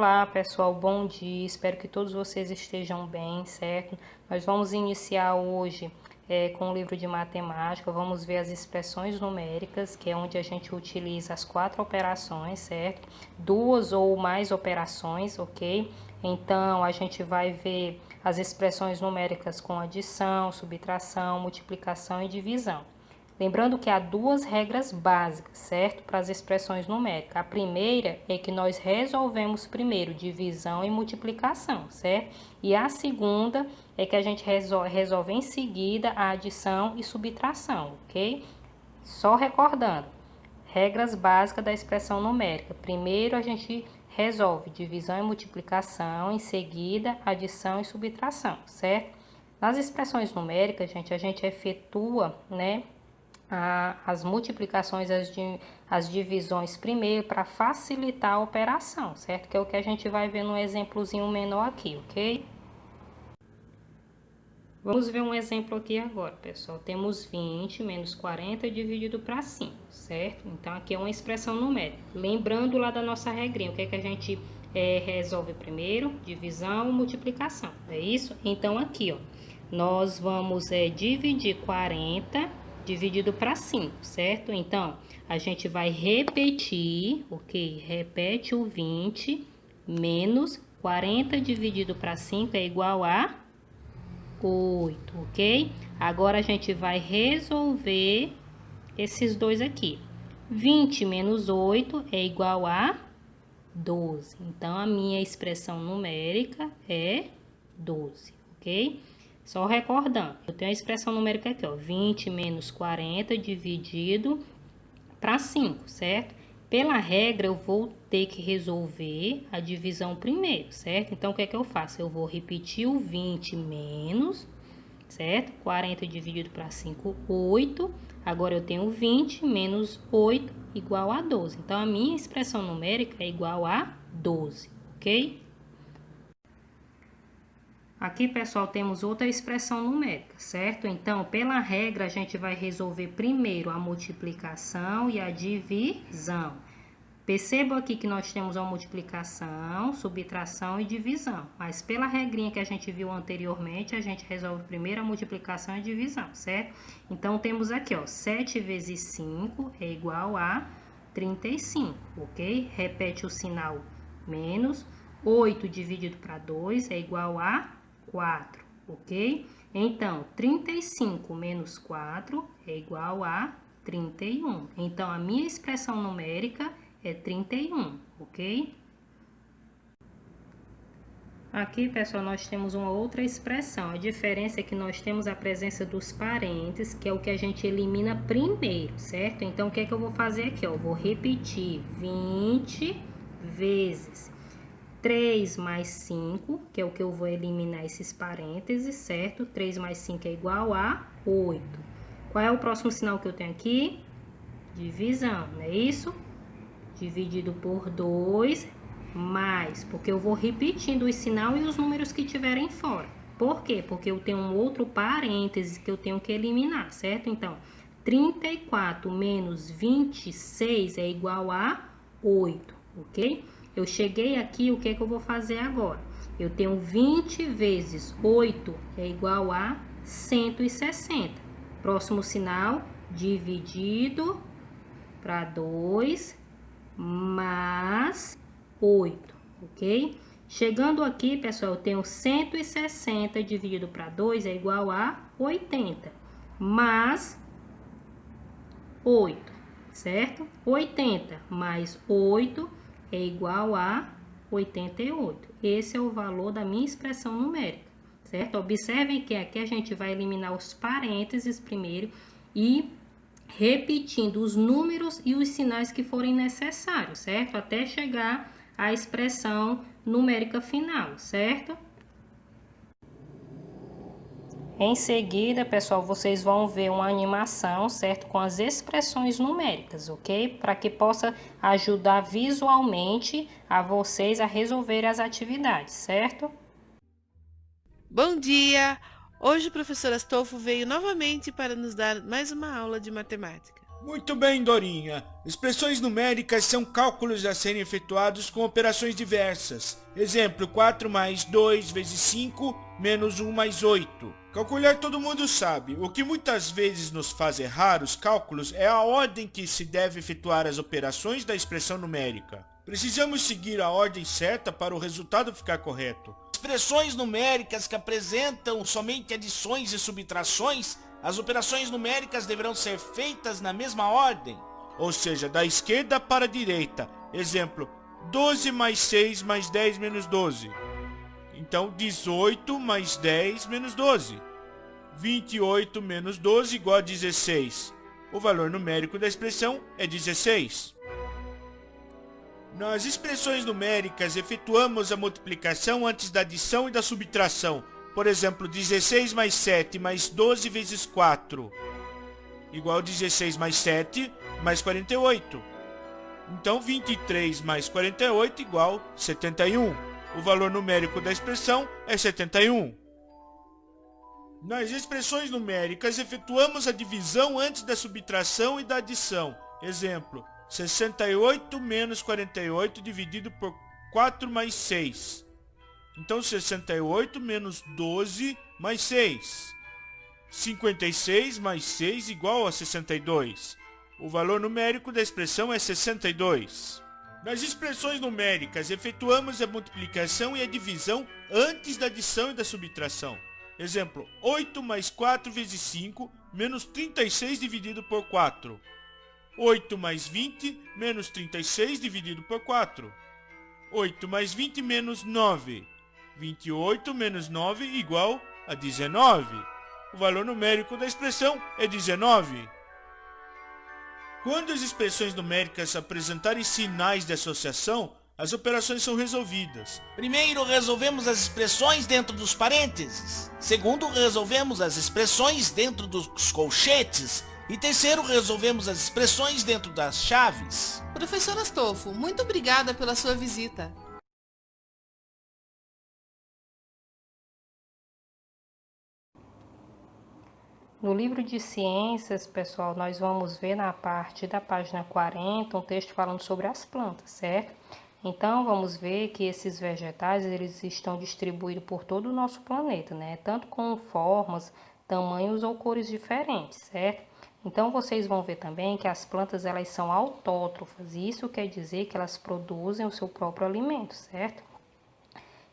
Olá pessoal, bom dia, espero que todos vocês estejam bem, certo? Nós vamos iniciar hoje com o livro de matemática, vamos ver as expressões numéricas, que é onde a gente utiliza as 4 operações, certo? 2 ou mais operações, ok? Então a gente vai ver as expressões numéricas com adição, subtração, multiplicação e divisão. Lembrando que há 2 regras básicas, certo? Para as expressões numéricas. A primeira é que nós resolvemos primeiro divisão e multiplicação, certo? E a segunda é que a gente resolve em seguida a adição e subtração, ok? Só recordando, regras básicas da expressão numérica. Primeiro a gente resolve divisão e multiplicação, em seguida adição e subtração, certo? Nas expressões numéricas, a gente efetua, né, as multiplicações, as divisões primeiro para facilitar a operação, certo? Que é o que a gente vai ver no exemplozinho menor aqui, ok? Vamos ver um exemplo aqui agora, pessoal. Temos 20 menos 40 dividido para 5, certo? Então, aqui é uma expressão numérica. Lembrando lá da nossa regrinha, o que é que a gente resolve primeiro? Divisão, multiplicação, é isso? Então, aqui, ó, nós vamos dividir 40 dividido para 5, certo? Então, a gente vai repetir, ok? Repete o 20 menos 40 dividido para 5 é igual a 8, ok? Agora, a gente vai resolver esses dois aqui. 20 menos 8 é igual a 12. Então, a minha expressão numérica é 12, ok? Só recordando, eu tenho a expressão numérica aqui, ó, 20 menos 40 dividido para 5, certo? Pela regra, eu vou ter que resolver a divisão primeiro, certo? Então, o que é que eu faço? Eu vou repetir o 20 menos, certo? 40 dividido para 5, 8. Agora, eu tenho 20 menos 8 igual a 12. Então, a minha expressão numérica é igual a 12, ok? Aqui, pessoal, temos outra expressão numérica, certo? Então, pela regra, a gente vai resolver primeiro a multiplicação e a divisão. Perceba aqui que nós temos a multiplicação, subtração e divisão. Mas pela regrinha que a gente viu anteriormente, a gente resolve primeiro a multiplicação e a divisão, certo? Então, temos aqui, ó, 7 vezes 5 é igual a 35, ok? Repete o sinal menos. 8 dividido para 2 é igual a 4, ok? Então, 35 menos 4 é igual a 31. Então, a minha expressão numérica é 31, ok? Aqui, pessoal, nós temos uma outra expressão. A diferença é que nós temos a presença dos parênteses, que é o que a gente elimina primeiro, certo? Então, o que é que eu vou fazer aqui? Ó? Eu vou repetir 20 vezes 3 mais 5, que é o que eu vou eliminar esses parênteses, certo? 3 mais 5 é igual a 8. Qual é o próximo sinal que eu tenho aqui? Divisão, não é isso? Dividido por 2, mais, porque eu vou repetindo o sinal e os números que tiverem fora. Por quê? Porque eu tenho um outro parêntese que eu tenho que eliminar, certo? Então, 34 menos 26 é igual a 8, ok? Eu cheguei aqui, o que é que eu vou fazer agora? Eu tenho 20 vezes 8 é igual a 160. Próximo sinal, dividido para 2 mais 8, ok? Chegando aqui, pessoal, eu tenho 160 dividido para 2 é igual a 80, mais 8, certo? 80 mais 8 é igual a 88. Esse é o valor da minha expressão numérica, certo? Observem que aqui a gente vai eliminar os parênteses primeiro e repetindo os números e os sinais que forem necessários, certo? Até chegar à expressão numérica final, certo? Em seguida, pessoal, vocês vão ver uma animação, certo? Com as expressões numéricas, ok? Para que possa ajudar visualmente a vocês a resolver as atividades, certo? Bom dia! Hoje o professor Astolfo veio novamente para nos dar mais uma aula de matemática. Muito bem, Dorinha. Expressões numéricas são cálculos a serem efetuados com operações diversas. Exemplo, 4 mais 2 vezes 5 menos 1 mais 8. Calcular todo mundo sabe. O que muitas vezes nos faz errar os cálculos é a ordem que se deve efetuar as operações da expressão numérica. Precisamos seguir a ordem certa para o resultado ficar correto. Expressões numéricas que apresentam somente adições e subtrações, as operações numéricas deverão ser feitas na mesma ordem. Ou seja, da esquerda para a direita. Exemplo, 12 mais 6 mais 10 menos 12. Então, 18 mais 10 menos 12. 28 menos 12 igual a 16. O valor numérico da expressão é 16. Nas expressões numéricas, efetuamos a multiplicação antes da adição e da subtração. Por exemplo, 16 mais 7 mais 12 vezes 4 igual a 16 mais 7 mais 48. Então, 23 mais 48 igual a 71. O valor numérico da expressão é 71. Nas expressões numéricas, efetuamos a divisão antes da subtração e da adição. Exemplo, 68 menos 48 dividido por 4 mais 6. Então, 68 menos 12 mais 6. 56 mais 6 igual a 62. O valor numérico da expressão é 62. Nas expressões numéricas, efetuamos a multiplicação e a divisão antes da adição e da subtração. Exemplo, 8 mais 4 vezes 5 menos 36 dividido por 4. 8 mais 20 menos 36 dividido por 4. 8 mais 20 menos 9. 28 menos 9 igual a 19. O valor numérico da expressão é 19. Quando as expressões numéricas apresentarem sinais de associação, as operações são resolvidas. Primeiro, resolvemos as expressões dentro dos parênteses. Segundo, resolvemos as expressões dentro dos colchetes. E terceiro, resolvemos as expressões dentro das chaves. Professor Astolfo, muito obrigada pela sua visita. No livro de ciências, pessoal, nós vamos ver na parte da página 40 um texto falando sobre as plantas, certo? Então, vamos ver que esses vegetais, eles estão distribuídos por todo o nosso planeta, né? Tanto com formas, tamanhos ou cores diferentes, certo? Então, vocês vão ver também que as plantas, elas são autótrofas. Isso quer dizer que elas produzem o seu próprio alimento, certo?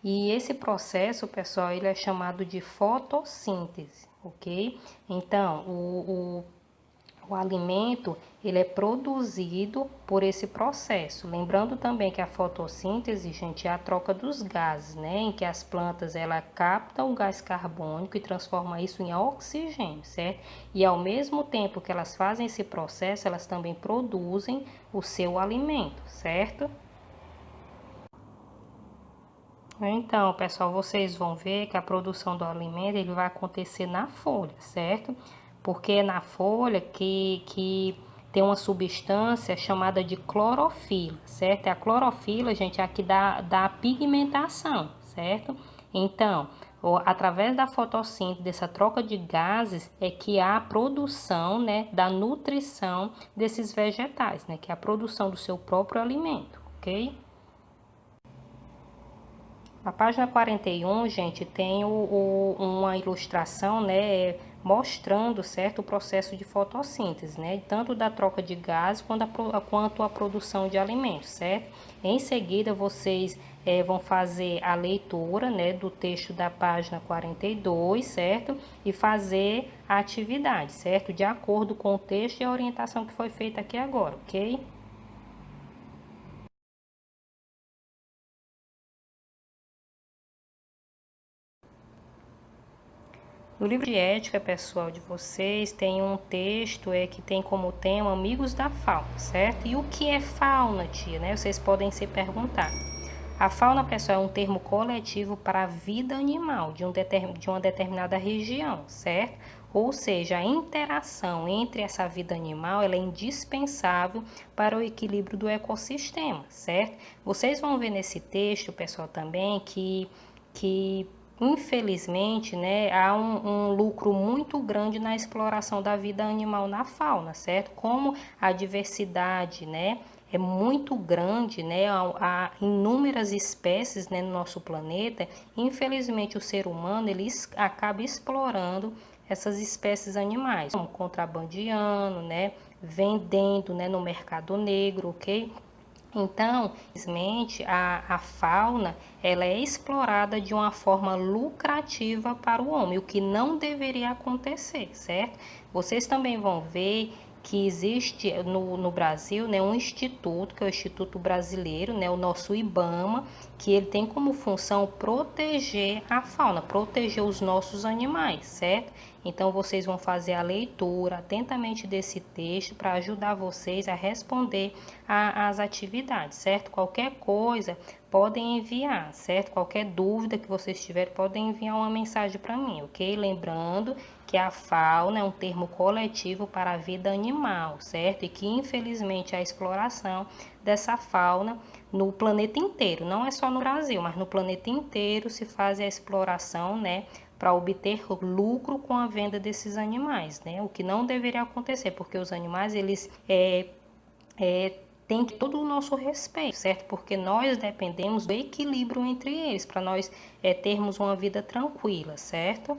E esse processo, pessoal, ele é chamado de fotossíntese, ok? Então, o alimento, ele é produzido por esse processo. Lembrando também que a fotossíntese, gente, é a troca dos gases, né? Em que as plantas, ela captam o gás carbônico e transforma isso em oxigênio, certo? E ao mesmo tempo que elas fazem esse processo, elas também produzem o seu alimento, certo? Então, pessoal, vocês vão ver que a produção do alimento ele vai acontecer na folha, certo? Porque é na folha que tem uma substância chamada de clorofila, certo? A clorofila, gente, é a que dá a pigmentação, certo? Então, através da fotossíntese, dessa troca de gases, é que há a produção, né, da nutrição desses vegetais, né? Que é a produção do seu próprio alimento, ok? Na página 41, gente, tem uma ilustração, né, mostrando, certo, o processo de fotossíntese, né, tanto da troca de gases quanto a produção de alimentos, certo? Em seguida, vocês vão fazer a leitura, né, do texto da página 42, certo? E fazer a atividade, certo? De acordo com o texto e a orientação que foi feita aqui agora, ok? No livro de ética, pessoal, de vocês, tem um texto que tem como tema Amigos da Fauna, certo? E o que é fauna, tia, né? Vocês podem se perguntar. A fauna, pessoal, é um termo coletivo para a vida animal de uma determinada região, certo? Ou seja, a interação entre essa vida animal ela é indispensável para o equilíbrio do ecossistema, certo? Vocês vão ver nesse texto, pessoal, também que infelizmente, né, há um lucro muito grande na exploração da vida animal na fauna, certo? Como a diversidade, né, é muito grande, né, há inúmeras espécies, né, no nosso planeta. Infelizmente, o ser humano ele acaba explorando essas espécies animais, como contrabandeando, né, vendendo, né, no mercado negro, ok? Então, infelizmente, a fauna ela é explorada de uma forma lucrativa para o homem, o que não deveria acontecer, certo? Vocês também vão ver que existe no Brasil, né, um instituto, que é o Instituto Brasileiro, né, o nosso IBAMA, que ele tem como função proteger a fauna, proteger os nossos animais, certo? Então, vocês vão fazer a leitura atentamente desse texto para ajudar vocês a responder às atividades, certo? Qualquer coisa, podem enviar, certo? Qualquer dúvida que vocês tiverem, podem enviar uma mensagem para mim, ok? Lembrando que a fauna é um termo coletivo para a vida animal, certo? E que, infelizmente, a exploração dessa fauna no planeta inteiro, não é só no Brasil, mas no planeta inteiro se faz a exploração, né, para obter lucro com a venda desses animais, né? O que não deveria acontecer, porque os animais, eles têm todo o nosso respeito, certo? Porque nós dependemos do equilíbrio entre eles, para nós termos uma vida tranquila, certo?